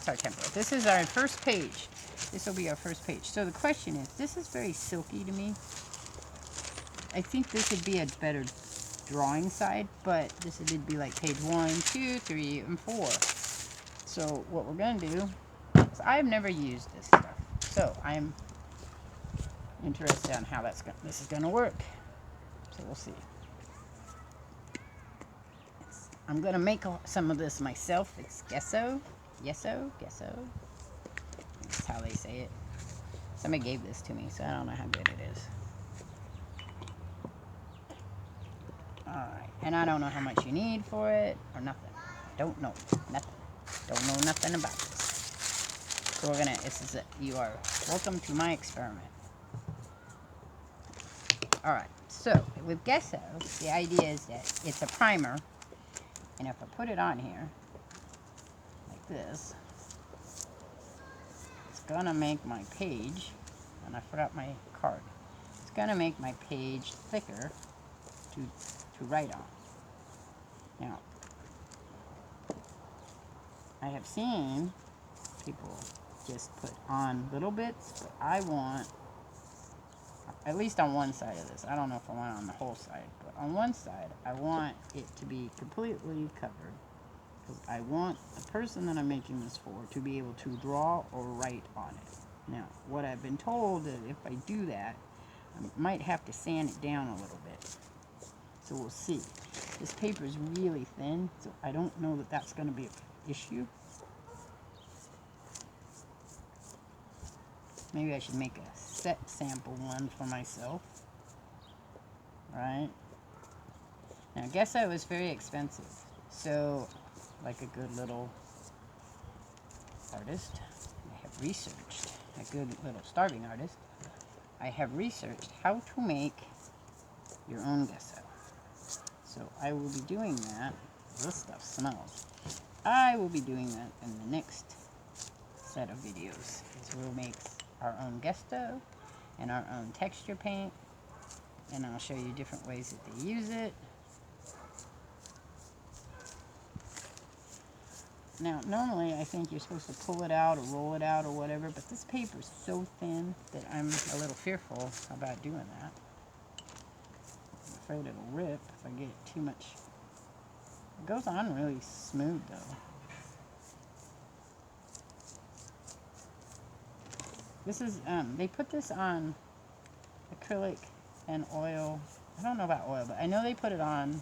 that's our template. This is our first page. This will be our first page. So the question is, this is very silky to me. I think this would be a better drawing side, but this would be like page 1, 2, 3, and 4. So what we're going to do is, I've never used this stuff, so I'm interested on how this is going to work. So we'll see. I'm going to make some of this myself. It's gesso. Gesso. That's how they say it. Somebody gave this to me, so I don't know how good it is. Alright, and I don't know how much you need for it, or nothing. Don't know. Nothing. Don't know nothing about this. So we're gonna, you are welcome to my experiment. Alright, so with gesso, the idea is that it's a primer, and if I put it on here, like this, it's gonna make my page, and I forgot my card, it's gonna make my page thicker to write on. Now, I have seen people just put on little bits, but I want, at least on one side of this, I don't know if I want it on the whole side, but on one side, I want it to be completely covered, because I want the person that I'm making this for to be able to draw or write on it. Now, what I've been told is if I do that, I might have to sand it down a little bit. So we'll see. This paper is really thin, so I don't know that that's going to be an issue. Maybe I should make a set sample one for myself. Right? Now, gesso is very expensive. So, like a good little artist, I have researched, a good little starving artist, I have researched how to make your own gesso. So I will be doing that. This stuff smells. I will be doing that in the next set of videos. We'll make our own gesso and our own texture paint, and I'll show you different ways that they use it. Now, normally I think you're supposed to pull it out or roll it out or whatever, but this paper is so thin that I'm a little fearful about doing that. I'm afraid it'll rip if I get too much. It goes on really smooth though. This is, they put this on acrylic and oil. I don't know about oil, but I know they put it on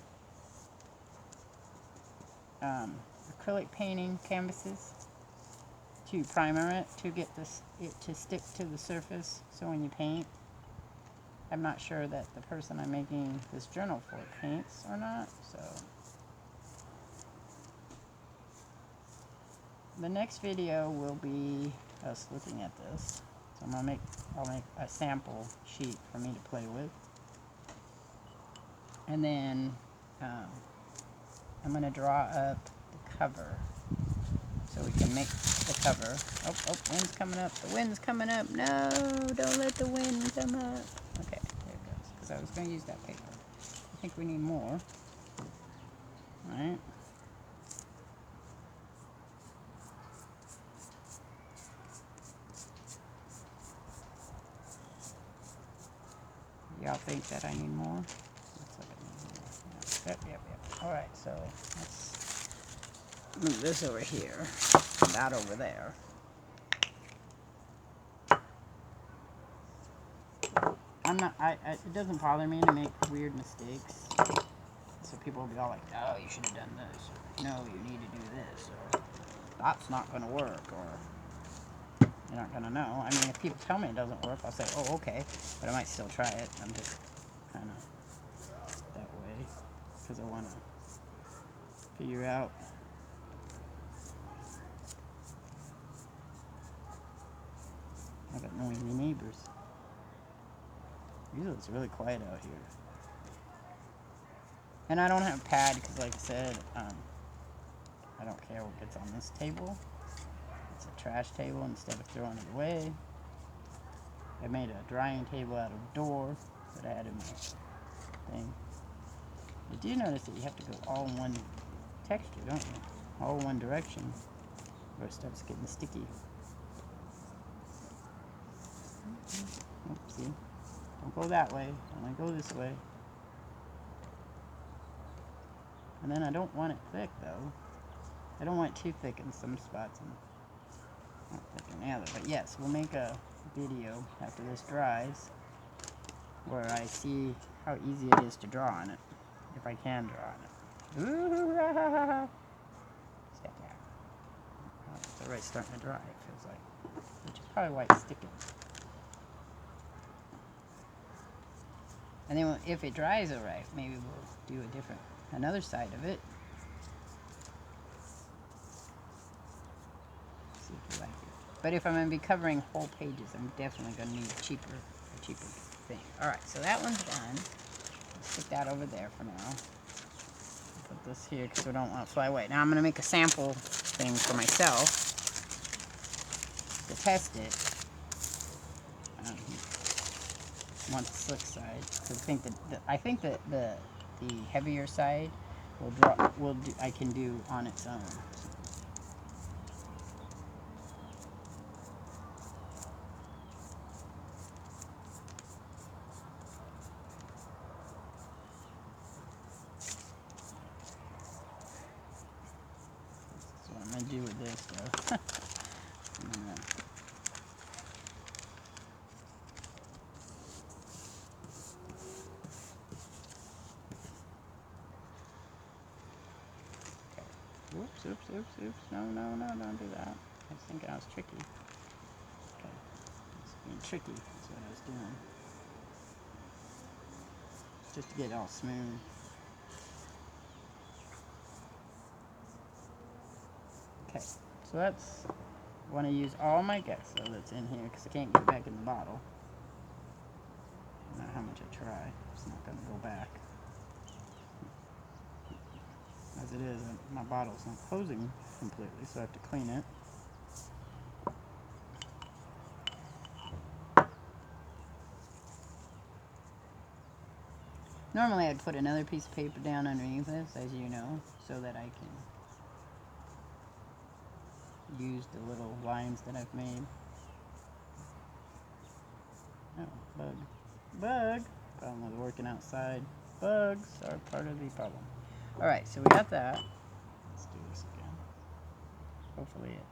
acrylic painting canvases to primer it, to get it to stick to the surface, so when you paint. I'm not sure that the person I'm making this journal for paints or not, so. The next video will be us looking at this. So I'll make a sample sheet for me to play with. And then I'm going to draw up the cover so we can make the cover. Oh, wind's coming up. The wind's coming up. No, don't let the wind come up. Okay, there it goes. Because I was going to use that paper. I think we need more. Alright. Y'all think that I need more? Looks like I need more. Yep. Alright, so let's move this over here. That over there. It doesn't bother me to make weird mistakes. So people will be all like, oh, you should have done this. Or, no, you need to do this. Or, that's not going to work. Or, you're not going to know. I mean, if people tell me it doesn't work, I'll say, oh, okay. But I might still try it. I'm just kind of that way. Because I want to figure out. I got noisy neighbors. Usually it's really quiet out here. And I don't have a pad because, like I said, I don't care what gets on this table. It's a trash table instead of throwing it away. I made a drying table out of door that I had in my thing. You do notice that you have to go all in one texture, don't you? All one direction. or it starts getting sticky. Oopsie. Don't go that way. I want to go this way. And then I don't want it thick though. I don't want it too thick in some spots and not thick in the other. But yes, we'll make a video after this dries where I see how easy it is to draw on it, if I can draw on it. Ooh, ha, ha, ha, ha. Oh, it's already starting to dry, it feels like, which is probably why it's sticking. And then if it dries alright, maybe we'll do another side of it. See if we like it. But if I'm going to be covering whole pages, I'm definitely going to need a cheaper thing. Alright, so that one's done. Let's stick that over there for now. Put this here because we don't want it to fly away. Now I'm going to make a sample thing for myself to test it. I want the slick side because I think that the heavier side I can do on its own. That's what I'm gonna do with this though. Oops. No, don't do that. I was thinking I was tricky. Okay. I was being tricky. That's what I was doing. Just to get it all smooth. Okay. So that's... I want to use all my gesso that's in here because I can't get it back in the bottle. No matter how much I try, it's not going to go back. As it is, my bottle's not closing completely, so I have to clean it. Normally I'd put another piece of paper down underneath this, as you know, so that I can use the little lines that I've made. Oh, bug. Bug! Problem with working outside. Bugs are part of the problem. Alright, so we got that. Let's do this again. Hopefully it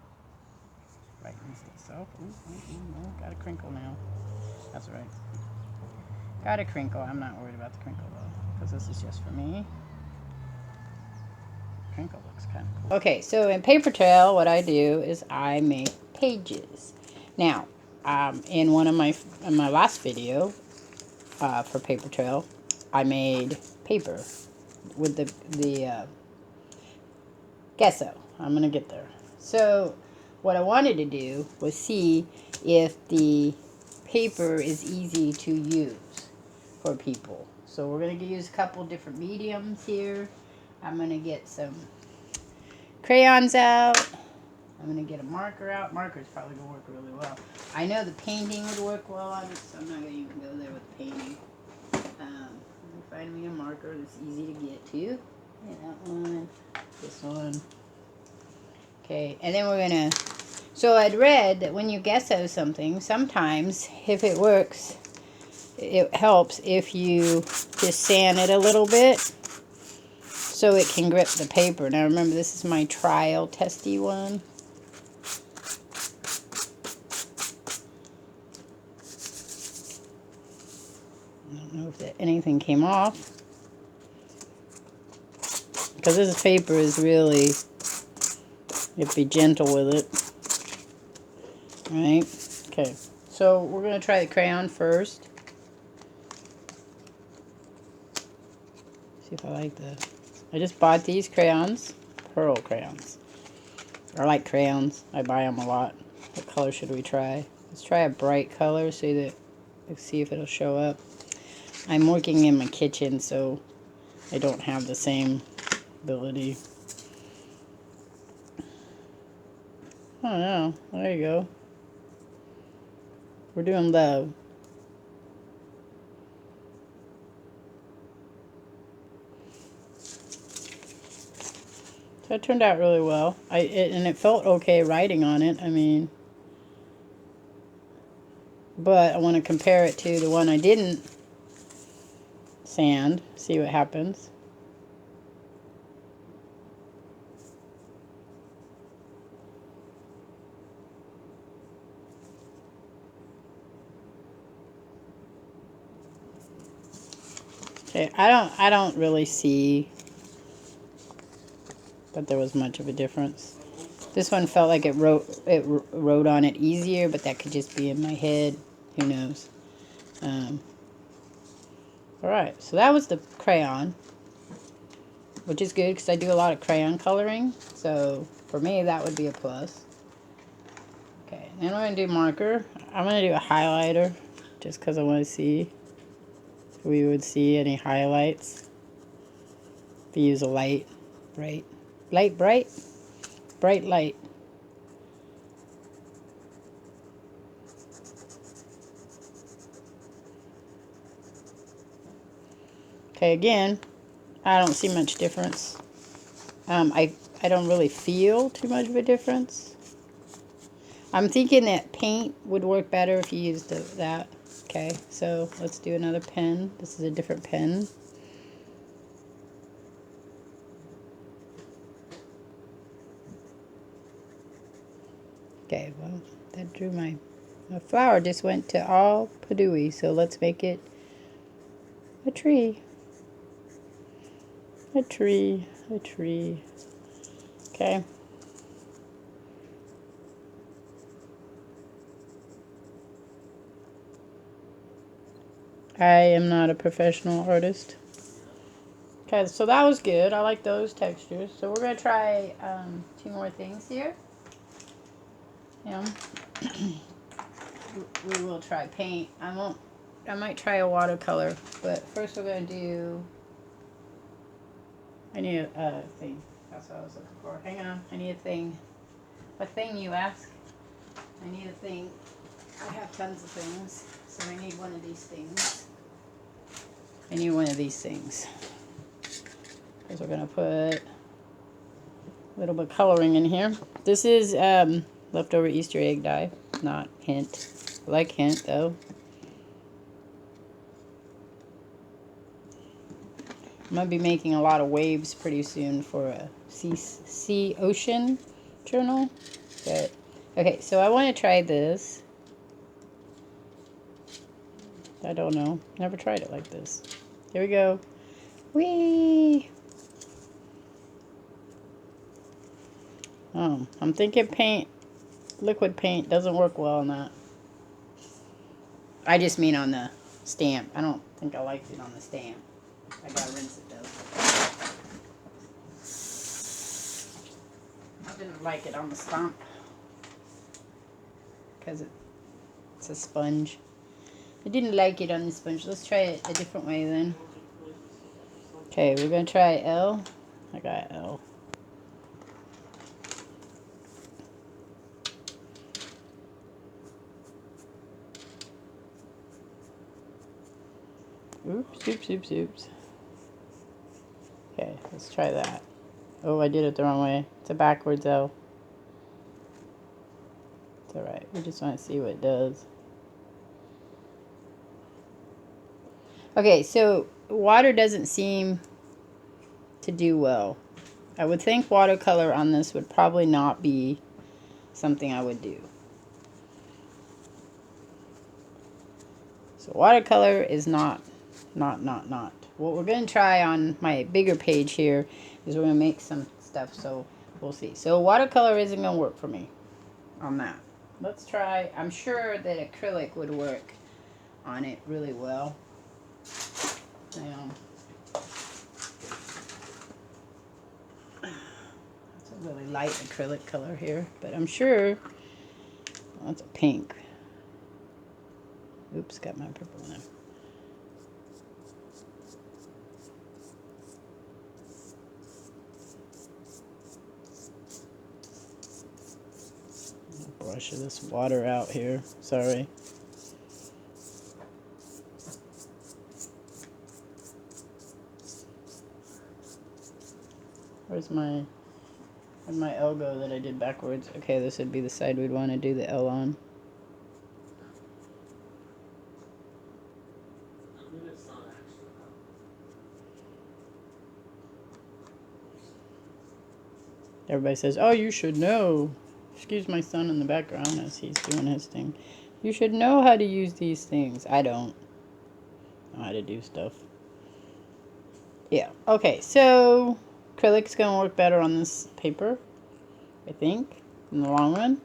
lightens itself. Ooh, got a crinkle now. That's right. Got a crinkle. I'm not worried about the crinkle though, because this is just for me. Crinkle looks kind of cool. Okay, so in PaperTrail, what I do is I make pages. Now, in one of my last video for PaperTrail, I made paper with the gesso. I'm gonna get there. So, what I wanted to do was see if the paper is easy to use for people. So we're going to use a couple different mediums here. I'm going to get some crayons out. I'm going to get a marker out. Marker's probably going to work really well. I know the painting would work well on it, so I'm not going to even go there with painting. Let me find me a marker that's easy to get to. Okay, that one, this one. Okay, and then we're going to... So I'd read that when you gesso something, sometimes if it works, it helps if you just sand it a little bit so it can grip the paper. Now remember, this is my trial testy one. I don't know if anything came off, because this paper is really, you have to be gentle with it. Right? Okay, so we're going to try the crayon first. See if I like this. I just bought these crayons, pearl crayons. I like crayons. I buy them a lot. What color should we try? Let's try a bright color so that let's see if it'll show up. I'm working in my kitchen, so I don't have the same ability. Oh no, there you go. We're doing love. That turned out really well. And it felt okay writing on it. I mean, but I want to compare it to the one I didn't sand. See what happens. Okay, I don't really see that there was much of a difference. This one felt like it wrote on it easier, but that could just be in my head. Who knows? Alright, so that was the crayon, which is good because I do a lot of crayon coloring. So for me, that would be a plus. Okay, then we're going to do marker. I'm going to do a highlighter just because I want to see if we would see any highlights. If you use a light, bright light. Okay, again, I don't see much difference. I don't really feel too much of a difference. I'm thinking that paint would work better if you used that. Okay, so let's do another pen. This is a different pen. Okay, well, that drew my flower just went to all padooey, so let's make it a tree. A tree. Okay. I am not a professional artist. Okay, so that was good. I like those textures. So we're going to try 2 more things here. We will try paint. I might try a watercolor, but first we're going to do, I need a thing. That's what I was looking for. Hang on, I need a thing. A thing, you ask? I need a thing. I have tons of things, so I need one of these things. I need one of these things. Because we're going to put a little bit of coloring in here. This is leftover Easter egg dye, not hint. I like hint, though. I'm going to be making a lot of waves pretty soon for a sea ocean journal. But, okay, so I want to try this. I don't know. Never tried it like this. Here we go. Whee! Oh, I'm thinking liquid paint doesn't work well on that. I just mean on the stamp. I don't think I liked it on the stamp. I gotta rinse it though. I didn't like it on the stamp because it's a sponge. I didn't like it on the sponge. Let's try it a different way then. Okay, we're gonna try L. I got L. Oops. Okay, let's try that. Oh, I did it the wrong way. It's a backwards L. It's alright. We just want to see what it does. Okay, so water doesn't seem to do well. I would think watercolor on this would probably not be something I would do. So watercolor is not. What we're going to try on my bigger page here is we're going to make some stuff, so we'll see. So watercolor isn't going to work for me on that. Let's try, I'm sure that acrylic would work on it really well. It's a really light acrylic color here, but I'm sure, well, that's a pink. Oops, got my purple one. Brush this water out here. Sorry. Where's my And my L go that I did backwards. Okay, this would be the side we'd want to do the L on. Everybody says, oh, you should know. Excuse my son in the background as he's doing his thing. You should know how to use these things. I don't know how to do stuff. Yeah. Okay, so acrylic's going to work better on this paper, I think, in the long run.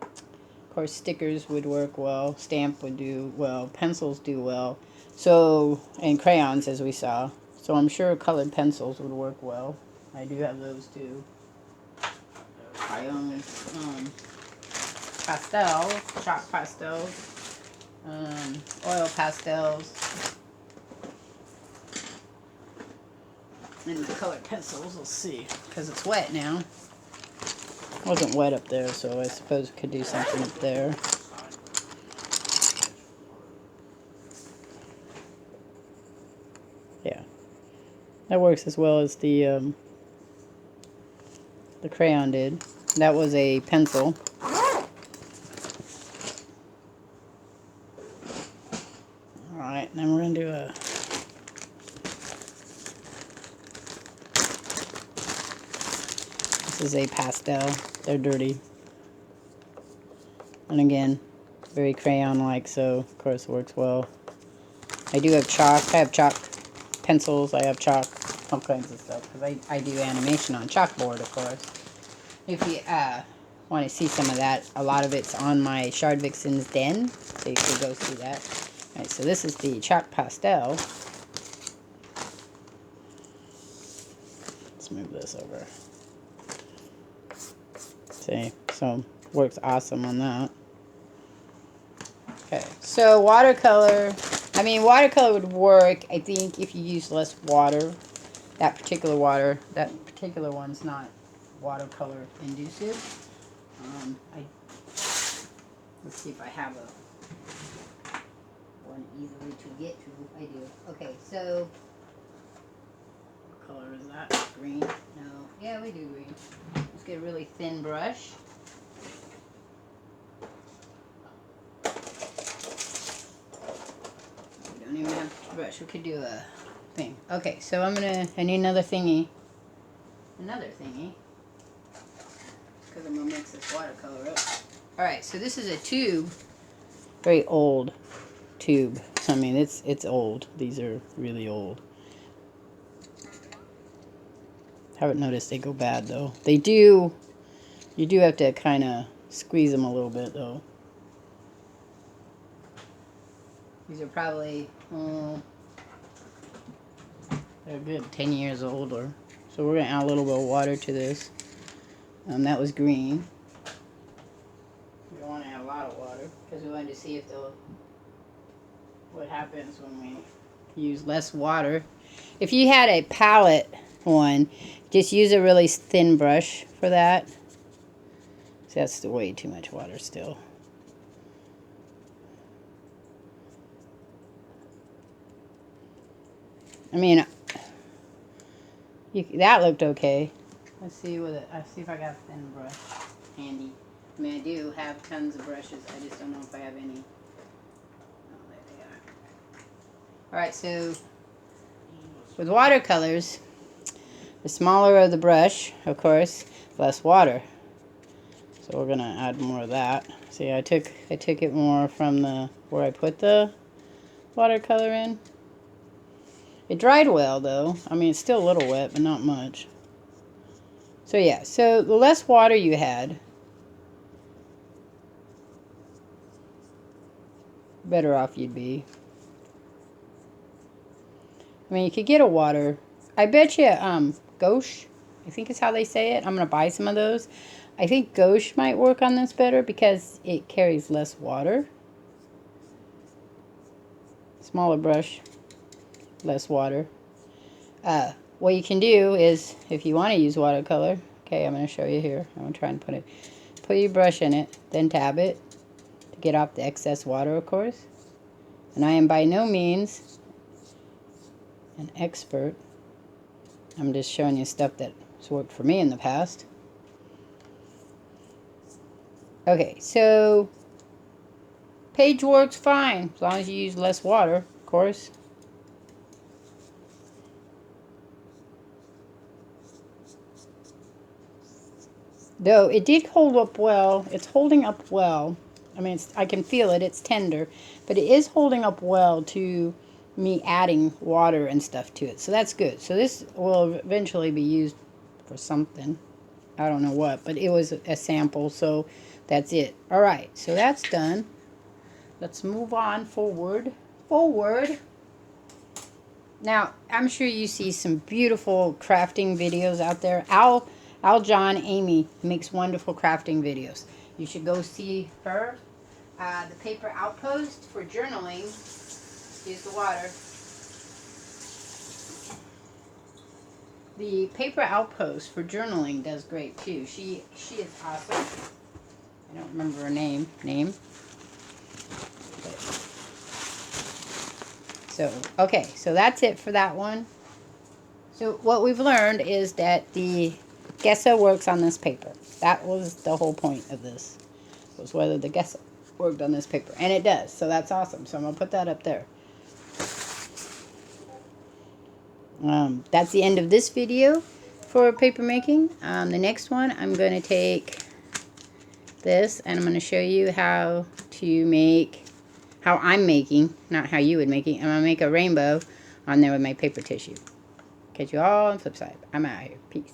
Of course, stickers would work well. Stamp would do well. Pencils do well. So, and crayons, as we saw. So I'm sure colored pencils would work well. I do have those too. I own pastels, chalk pastels, oil pastels, and the colored pencils. Let's see, because it's wet now. It wasn't wet up there, so I suppose we could do something up there. Yeah, that works as well as the crayon did. That was a pencil. Alright, then we're going to do a... This is a pastel. They're dirty. And again, very crayon-like, so of course it works well. I do have chalk. I have chalk pencils. I have chalk, all kinds of stuff. Because I do animation on chalkboard, of course. If you want to see some of that, a lot of it's on my Shard Vixen's Den. So you can go see that. Alright, so this is the chalk pastel. Let's move this over. See, so works awesome on that. Okay, so watercolor. I mean, watercolor would work, I think, if you use less water. That particular one's not watercolor inducive. Let's see if I have one easily to get to. I do. Okay, so what color is that? Green? No. Yeah, we do green. Let's get a really thin brush. We don't even have to brush. We could do a thing. Okay, so I need another thingy. Another thingy. Because I'm going to mix this watercolor up. Alright, so this is a tube. Very old tube. I mean, it's old. These are really old. Haven't noticed they go bad, though. They do. You do have to kind of squeeze them a little bit, though. These are probably, they're good 10 years older. So we're going to add a little bit of water to this. That was green. We don't want to add a lot of water because we wanted to see if what happens when we use less water. If you had a palette one, just use a really thin brush for that. So that's way too much water still. I mean, that looked okay. Let's see if I got a thin brush handy. I mean, I do have tons of brushes. I just don't know if I have any. Oh, there they are. Alright, so with watercolors, the smaller the brush, of course, less water. So we're gonna add more of that. See, I took it more from where I put the watercolor in. It dried well, though. I mean, it's still a little wet, but not much. So yeah, so the less water you had, better off you'd be. I mean, you could get a water. I bet you, gouache, I think is how they say it. I'm going to buy some of those. I think gouache might work on this better because it carries less water. Smaller brush, less water. What you can do is, if you want to use watercolor, okay, I'm going to show you here. I'm going to try and put your brush in it, then tab it to get off the excess water, of course. And I am by no means an expert I'm just showing you stuff that's worked for me in the past. Okay, so page works fine as long as you use less water, of course. Though it did hold up well. It's holding up well. I mean, I can feel it. It's tender. But it is holding up well to me adding water and stuff to it. So that's good. So this will eventually be used for something. I don't know what. But it was a sample. So that's it. All right. So that's done. Let's move on forward. Forward. Now, I'm sure you see some beautiful crafting videos out there. Al John Amy makes wonderful crafting videos. You should go see her. The paper outpost for journaling. Use the water. The paper outpost for journaling does great too. She is awesome. I don't remember her name. So, okay, so that's it for that one. So what we've learned is that the gesso works on this paper. That was the whole point of this, was whether the gesso worked on this paper. And it does, so that's awesome. So I'm going to put that up there. That's the end of this video for paper making. The next one, I'm going to take this and I'm going to show you how to make, how I'm making, not how you would make it. I'm going to make a rainbow on there with my paper tissue. Catch you all on the flip side. I'm out of here. Peace.